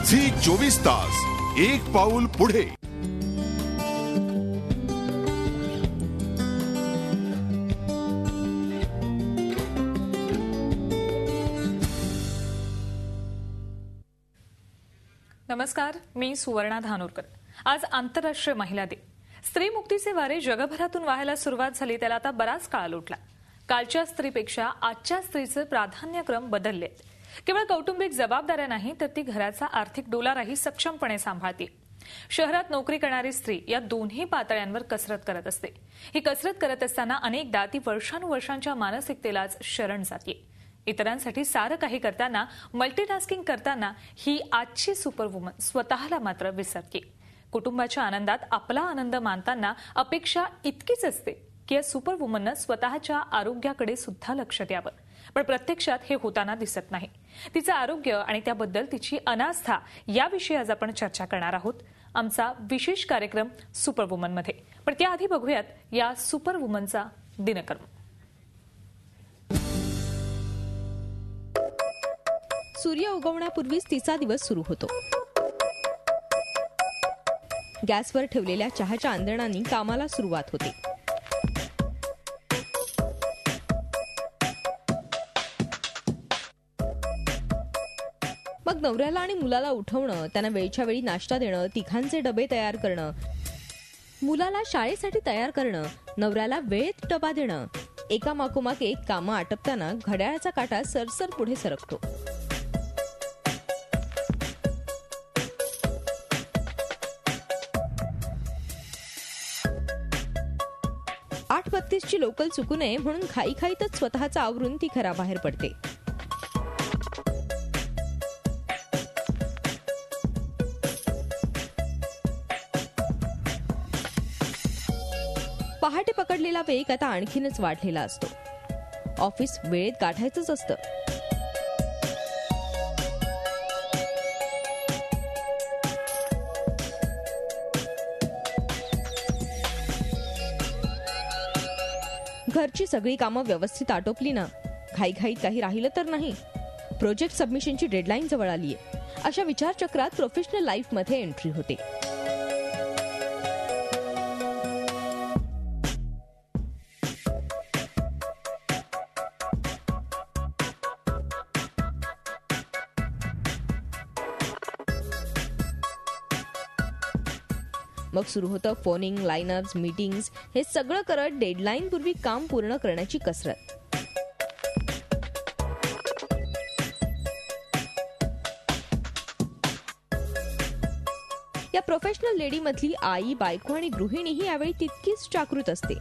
Zee 24 तास एक पाऊल पुढे. नमस्कार, मी सुवर्णा धानोरकर. आज आंतरराष्ट्रीय महिला दिन. स्त्री मुक्तीचे वारे जगभरातून वाहायला सुरुवात झाली त्याला आता बराच काळ लोटला. कालच्या स्त्रीपेक्षा आजच्या स्त्रीचे प्राधान्यक्रम बदलले. केवळ कौटुंबिक जबाबदाऱ्या नाही तर ती घराचा आर्थिक डोलाराही सक्षमपणे सांभाळते. शहरात नोकरी करणारी स्त्री या दोन्ही पातळ्यांवर कसरत करत असते. ही कसरत करत असताना अनेकदा ती वर्षानुवर्षांच्या मानसिकतेलाच शरण जाते. इतरांसाठी सारं काही करताना, मल्टीटास्किंग करताना ही आजची सुपरवुमन स्वतःला मात्र विसरते. कुटुंबाच्या आनंदात आपला आनंद मानताना अपेक्षा इतकीच असते की या सुपरवुमननं स्वतःच्या आरोग्याकडे सुद्धा लक्ष द्यावं. पण प्रत्यक्षात हे होताना दिसत नाही. तिचं आरोग्य आणि त्याबद्दल तिची अनास्था याविषयी आज आपण चर्चा करणार आहोत आमचा विशेष कार्यक्रम सुपरवुमनमध्ये. पण त्याआधी बघूयात या सुपरवुमनचा दिनक्रम. सूर्य उगवण्यापूर्वीच तिचा दिवस सुरू होतो. गॅसवर ठेवलेल्या चहाच्या आंधणांनी कामाला सुरुवात होते. मग नवऱ्याला आणि मुलाला उठवणं, त्यांना वेळच्या वेळी नाश्ता देणं, तिघांचे डबे तयार करणं, मुलाला शाळेसाठी तयार करणं, नवऱ्याला वेळेत डबा देणं. एकामागोमाग एक कामं आटपताना घड्याळाचा काटा सरसर पुढे सरकतो. 8:32 ची लोकल चुकू नये म्हणून घाईघाईतच स्वतःचा आवरून ती घराबाहेर पडते. पहाटे पकडलेला वेग आता आणखीनच वाढलेला असतो. ऑफिस वेळेत गाठायचंच असतं. घरची सगळी कामं व्यवस्थित आटोपली ना, घाईघाईत काही राहिलं तर नाही. प्रोजेक्ट सबमिशनची डेडलाईन जवळ आलीये. अशा विचारचक्रात प्रोफेशनल लाईफ मध्ये एंट्री होते. मग सुरू होतं फोनिंग, लाईनअप्स, मीटिंग्स. हे सगळं करत डेडलाईन पूर्वी काम पूर्ण करण्याची कसरत. या प्रोफेशनल लेडी मधली आई, बायको आणि गृहिणीही यावेळी तितकीच जागृत असते.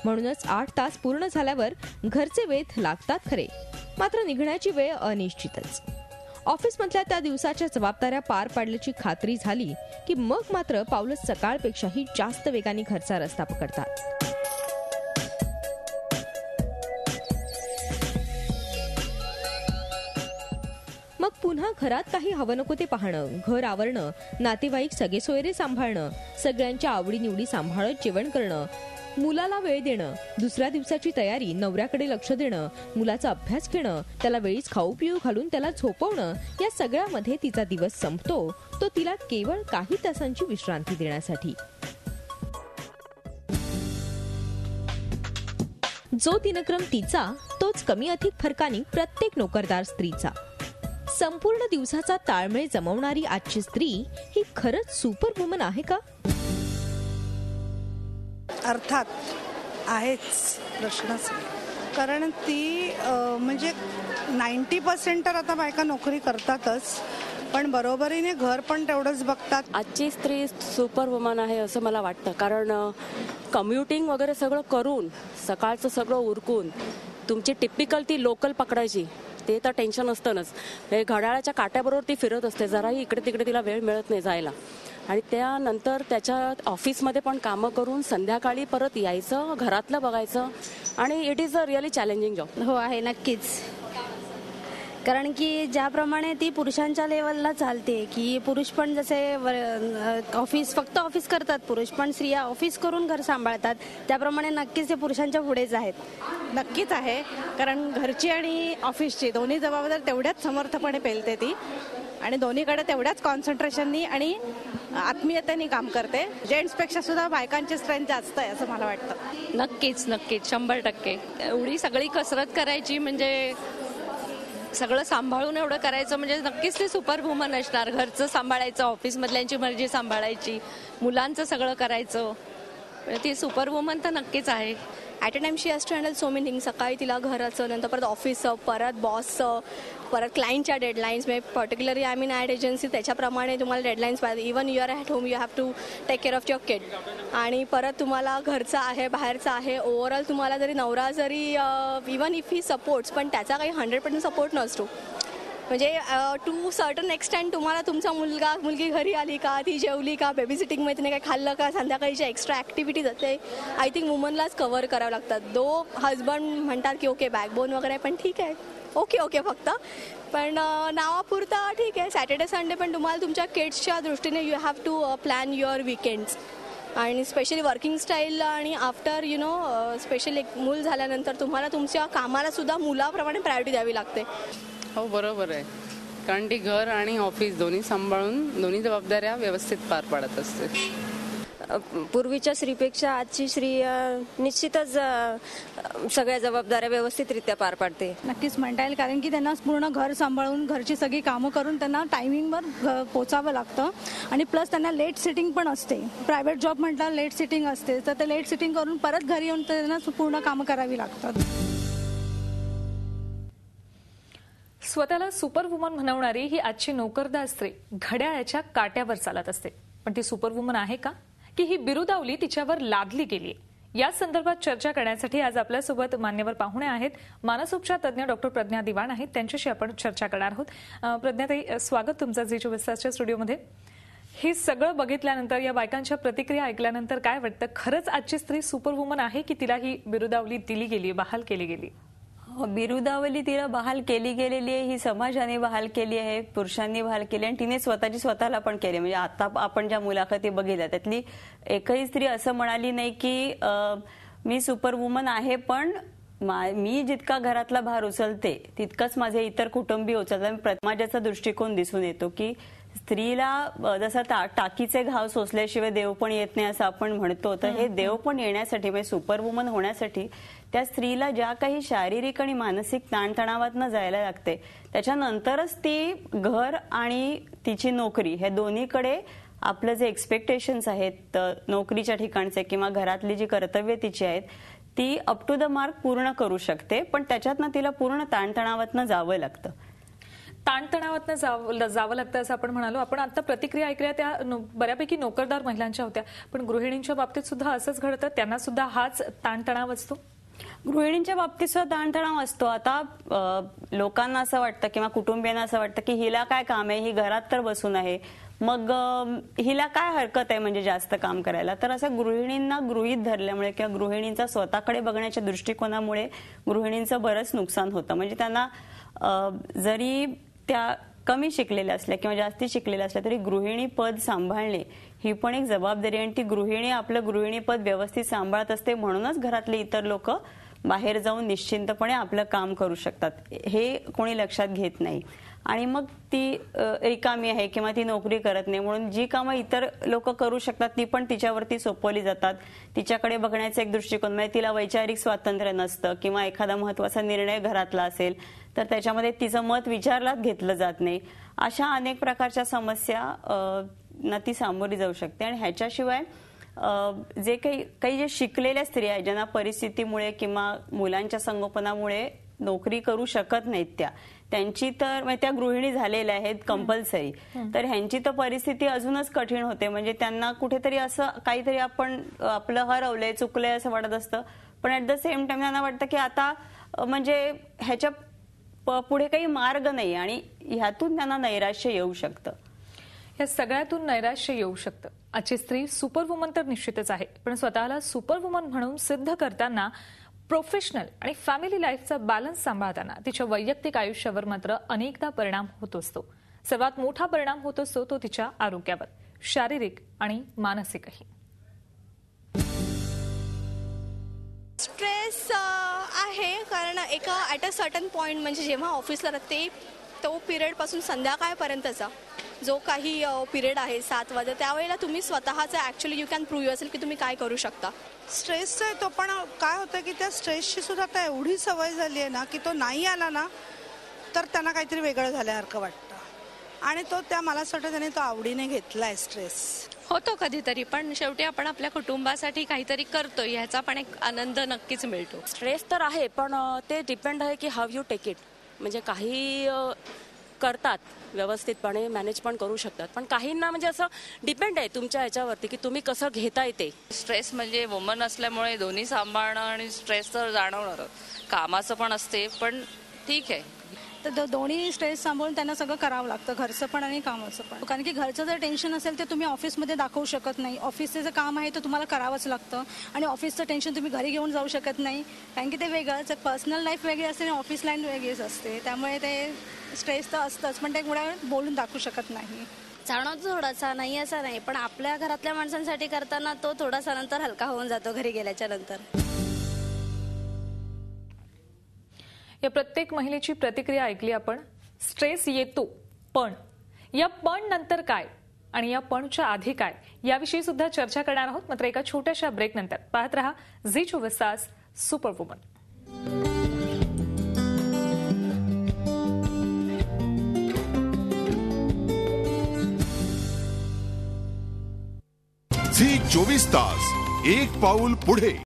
म्हणूनच 8 तास पूर्ण झाल्यावर घरचे वेध लागतात खरे, मात्र निघण्याची वेळ अनिश्चितच. ऑफिसमधल्या त्या दिवसाच्या जबाबदाऱ्या पार पाडल्याची खात्री झाली की मग मात्र पावलं सकाळपेक्षाही जास्त वेगाने घरचा रस्ता पकडतात. मग पुन्हा घरात काही हवं नको ते पाहणं, घर आवरणं, नातेवाईक सगळे सोयरे सांभाळणं, सगळ्यांच्या आवडीनिवडी सांभाळत जेवण करणं, मुलाला वेळ देणं, दुसऱ्या दिवसाची तयारी, नवऱ्याकडे लक्ष देणं, मुलाचा अभ्यास घेणं, त्याला वेळीच खाऊ पिऊ घालून त्याला झोपवणं. या सगळ्यामध्ये तिचा दिवस संपतो तो तिला केवळ काही तासांची विश्रांती देण्यासाठी. जो दिनक्रम तिचा तोच कमी अधिक फरकाने प्रत्येक नोकरदार स्त्रीचा. संपूर्ण दिवसाचा ताळमेळ जमवणारी आजची स्त्री ही खरंच सुपरवुमन आहे का? अर्थात आहेच, प्रश्नच. कारण ती म्हणजे 90% तर आता बायका नोकरी करतातच, पण बरोबरीने घर पण तेवढंच बघतात. आजची स्त्री सुपरवुमन आहे असं मला वाटतं. कारण कम्युटिंग वगैरे सगळं करून, सकाळचं सगळं उरकून, तुमची टिपिकल ती लोकल पकडायची, ते तर टेन्शन असतंच. घड्याळाच्या काट्याबरोबर ती फिरत असते, जराही इकडे तिकडे तिला वेळ मिळत नाही जायला. आणि त्यानंतर त्याच्या ऑफिसमध्ये पण कामं करून संध्याकाळी परत यायचं, घरातलं बघायचं, आणि it is a really challenging job. हो आहे, नक्कीच. कारण की ज्याप्रमाणे ती पुरुषांच्या लेवलला चालते की पुरुष पण जसे फक्त ऑफिस करतात पुरुष, पण स्त्रिया ऑफिस करून घर सांभाळतात, त्याप्रमाणे नक्कीच ते पुरुषांच्या पुढेच आहेत. नक्कीच आहे, कारण घरची आणि ऑफिसची दोन्ही जबाबदारी तेवढ्याच समर्थपणे पेलते ती आणि दोन्हीकडे तेवढ्याच कॉन्सन्ट्रेशननी आणि आत्मीयतेने काम करते. जेंट्सपेक्षा सुद्धा बायकांची स्ट्रेंथ जास्त आहे असं मला वाटतं. नक्कीच 100%. एवढी सगळी कसरत करायची म्हणजे सगळं सांभाळून एवढं करायचं म्हणजे नक्कीच ती सुपर वुमन असणार. घरचं सांभाळायचं, ऑफिसमधल्यांची मर्जी सांभाळायची, मुलांचं सगळं करायचं, ती सुपर वुमन तर नक्कीच आहे. At a time she has to handle so many things. सकाळी तिला घराचं, नंतर परत ऑफिसचं, परत बॉसचं, परत क्लायंटच्या डेडलाईन्स, म्हणजे particularly I mean ad agency, त्याच्याप्रमाणे तुम्हाला डेडलाईन्स पाहिजे. Even you are at home, you have to take care of your kid. आणि परत तुम्हाला घरचं आहे, बाहेरचं आहे, ओव्हरऑल तुम्हाला जरी नवरा जरी इवन इफ ही सपोर्ट्स, पण त्याचा काही 100% सपोर्ट नसतो. म्हणजे टू सर्टन एक्सटेंट तुम्हाला तुमचा मुलगी घरी आली का, ती जेवली का, बेबी सिटिंगमध्ये तिने काय खाल्लं का, संध्याकाळीच्या एक्स्ट्रा ॲक्टिव्हिटीज ते आय थिंक वुमनलाच कव्हर करावं लागतात. दो हजबंड म्हणतात की ओके बॅकबोन वगैरे, पण ठीक आहे, ओके फक्त पण नावापुरता ठीक आहे. सॅटर्डे संडे पण तुम्हाला तुमच्या किड्सच्या दृष्टीने you have to plan your weekends. आणि स्पेशली वर्किंग स्टाईल आणि आफ्टर स्पेशली एक मूल झाल्यानंतर तुम्हाला तुमच्या कामाला सुद्धा मुलाप्रमाणे प्रायोरिटी द्यावी लागते. हो बरोबर आहे, कारण ती घर आणि ऑफिस दोन्ही सांभाळून दोन्ही जबाबदाऱ्या व्यवस्थित पार पाडत असते. पूर्वीच्या स्त्रीपेक्षा आजची स्त्री निश्चितच सगळ्या जबाबदाऱ्या व्यवस्थितरित्या पार पाडते. नक्कीच म्हणता येईल, कारण की त्यांना पूर्ण घर सांभाळून घरची सगळी कामं करून त्यांना टायमिंगवर पोचावं लागतं आणि प्लस त्यांना लेट सिटिंग पण असते. प्रायव्हेट जॉब म्हटलं लेट सिटिंग असते, तर ते लेट सिटिंग करून परत घरी येऊन त्यांना पूर्ण कामं करावी लागतात. स्वतःला सुपर वुमन म्हणवणारी ही आजची नोकरदार स्त्री घड्याळाच्या काट्यावर चालत असते. पण ती सुपर वुमन आहे का, की ही बिरुदावली तिच्यावर लादली गेली? या संदर्भात चर्चा करण्यासाठी आज आपल्यासोबत मान्यवर पाहुणे आहेत. मानसोपचार तज्ज्ञ डॉक्टर प्रज्ञा दिवाण आहेत, त्यांच्याशी आपण चर्चा करणार आहोत. प्रज्ञाताई, स्वागत तुमचं झी 24 तासच्या स्टुडिओमध्ये. हे सगळं बघितल्यानंतर, या बायकांच्या प्रतिक्रिया ऐकल्यानंतर काय वाटतं, खरंच आजची स्त्री सुपर वुमन आहे की तिला ही बिरुदावली दिली गेली, बहाल केली गेली? बिरुदावली तिला बहाल केली गेलेली आहे, ही समाजाने बहाल केली आहे, पुरुषांनी बहाल केली आणि तिने स्वतःला पण केली. म्हणजे आता आपण ज्या मुलाखती बघितल्या त्यातली एकही स्त्री असं म्हणाली नाही की मी सुपर वुमन आहे, पण मी जितका घरातला भार उचलते तितकंच माझे इतर कुटुंबीय उचलतात. समाजाचा दृष्टिकोन दिसून येतो की स्त्रीला जसं टाकीचे घाव सोसल्याशिवाय देव पण येत नाही असं आपण म्हणतो, तर हे देव पण येण्यासाठी म्हणजे सुपर वुमन होण्यासाठी त्या स्त्रीला ज्या काही शारीरिक आणि मानसिक ताणतणावातनं जायला लागते, त्याच्यानंतरच ती घर आणि तिची नोकरी हे दोन्हीकडे आपलं जे एक्सपेक्टेशन्स आहेत नोकरीच्या ठिकाणचे किंवा घरातली जी कर्तव्य तिची आहेत ती अप टू द मार्क पूर्ण करू शकते. पण त्याच्यातनं तिला पूर्ण ताणतणावातनं जावं लागतं. ताणतणावातनं जावं लागतं असं आपण म्हणालो. आपण आता प्रतिक्रिया ऐकल्या त्या बऱ्यापैकी नोकरदार महिलांच्या होत्या, पण गृहिणींच्या बाबतीत सुद्धा असंच घडतं, त्यांना सुद्धा हाच ताणतणाव असतो? गृहिणींच्या बाबतीत सुद्धा ताणतणाव असतो. आता लोकांना असं वाटतं किंवा कुटुंबियांना असं वाटतं की हिला काय काम आहे, ही घरात तर बसून आहे, मग हिला काय हरकत आहे म्हणजे जास्त काम करायला. तर असं गृहिणींना गृहीत धरल्यामुळे किंवा गृहिणींचा स्वतःकडे बघण्याच्या दृष्टिकोनामुळे गृहिणींचं बरंच नुकसान होतं. म्हणजे त्यांना जरी त्या कमी शिकलेल्या असल्या किंवा जास्ती शिकलेल्या असल्या तरी गृहिणी पद सांभाळणे ही पण एक जबाबदारी, आणि ती गृहिणी आपलं गृहिणी पद व्यवस्थित सांभाळत असते म्हणूनच घरातले इतर लोक बाहेर जाऊन निश्चिंतपणे आपलं काम करू शकतात, हे कोणी लक्षात घेत नाही. आणि मग ती रिकामी आहे किंवा ती नोकरी करत नाही म्हणून जी कामं इतर लोक करू शकतात ती पण तिच्यावरती सोपवली जातात. तिच्याकडे बघण्याचा एक दृष्टिकोन म्हणजे तिला वैचारिक स्वातंत्र्य नसतं किंवा एखादा महत्वाचा निर्णय घरातला असेल तर त्याच्यामध्ये तिचं मत विचारलाच घेतलं जात नाही. अशा अनेक प्रकारच्या समस्या ना ती सामोरी जाऊ शकते. आणि ह्याच्याशिवाय जे काही जे शिकलेल्या स्त्रिया आहेत ज्यांना परिस्थितीमुळे किंवा मुलांच्या संगोपनामुळे नोकरी करू शकत नाहीत त्यांची तर त्या गृहिणी झालेल्या आहेत कंपल्सरी, तर ह्यांची तर परिस्थिती अजूनच कठीण होते. म्हणजे त्यांना कुठेतरी असं काहीतरी आपण आपलं हरवलंय चुकलंय असं वाटत असतं, पण ऍट द सेम टाइम त्यांना वाटतं की आता म्हणजे ह्याच्या पुढे काही मार्ग नाही आणि ह्यातून त्यांना नैराश्य येऊ शकतं. या सगळ्यातून नैराश्य येऊ शकतं. आजची स्त्री सुपर वुमन तर निश्चितच आहे, पण स्वतःला सुपर वुमन म्हणून सिद्ध करताना प्रोफेशनल आणि फॅमिली लाईफचा बॅलन्स सांभाळताना तिच्या वैयक्तिक आयुष्यावर मात्र अनेकदा परिणाम होत असतो. सर्वात मोठा परिणाम होत असतो तो तिच्या आरोग्यावर, शारीरिक आणि मानसिकही. स्ट्रेस आहे कारण एका ॲट अ सर्टन पॉईंट म्हणजे जेव्हा ऑफिसला राहते तो पिरियडपासून संध्याकाळपर्यंतचा जो काही पिरियड आहे 7 वाजे त्यावेळेला तुम्ही स्वतःचं actually you can prove yourself की तुम्ही काय करू शकता. स्ट्रेसचा आहे तो, पण काय होतं की त्या स्ट्रेसची सुद्धा आता एवढी सवय झाली आहे ना की तो नाही आला ना तर त्यांना काहीतरी वेगळं झाल्यासारखं वाटतं आणि तो त्या मला असं वाटतं त्याने तो आवडीने घेतलाय स्ट्रेस. होतो कधीतरी, पण शेवटी आपण आपल्या कुटुंबासाठी काहीतरी करतो ह्याचा पण एक आनंद नक्कीच मिळतो. स्ट्रेस तर आहे, पण ते डिपेंड आहे की हाव यू टेक इट. म्हणजे काही करतात व्यवस्थितपणे, मॅनेज पण करू शकतात, पण काहींना म्हणजे असं डिपेंड आहे तुमच्या ह्याच्यावरती की तुम्ही कसं घेता येते. स्ट्रेस म्हणजे वुमन असल्यामुळे दोन्ही सांभाळणं आणि स्ट्रेस तर जाणवणार, कामाचं पण असते, पण ठीक आहे. तर दोन्ही स्ट्रेस सांभाळून त्यांना सगळं करावं लागतं, घरचं पण आणि कामाचं पण. कारण की घरचं जर टेन्शन असेल तर तुम्ही ऑफिसमध्ये दाखवू शकत नाही. ऑफिसचं जे काम आहे तर तुम्हाला करावंच लागतं आणि ऑफिसचं टेन्शन तुम्ही घरी घेऊन जाऊ शकत नाही, कारण की ते वेगळंच. पर्सनल लाईफ वेगळी असते आणि ऑफिस लाईफ वेगळीच असते, त्यामुळे ते स्ट्रेस तर असतंच, पण ते कुणा बोलून दाखवू शकत नाही. जाणवतो थोडासा, नाही असं नाही, पण आपल्या घरातल्या माणसांसाठी करताना तो थोडासा नंतर हलका होऊन जातो घरी गेल्याच्या नंतर. या प्रत्येक महिलेची प्रतिक्रिया ऐकली आपण. स्ट्रेस येतो, पण या पण नंतर काय आणि या पणच्या आधी काय याविषयी सुद्धा चर्चा करणार आहोत, मात्र एका छोट्याशा ब्रेक नंतर. पाहत रहा झी 24 तास सुपर वुमन. झी 24 तास एक पाऊल पुढे.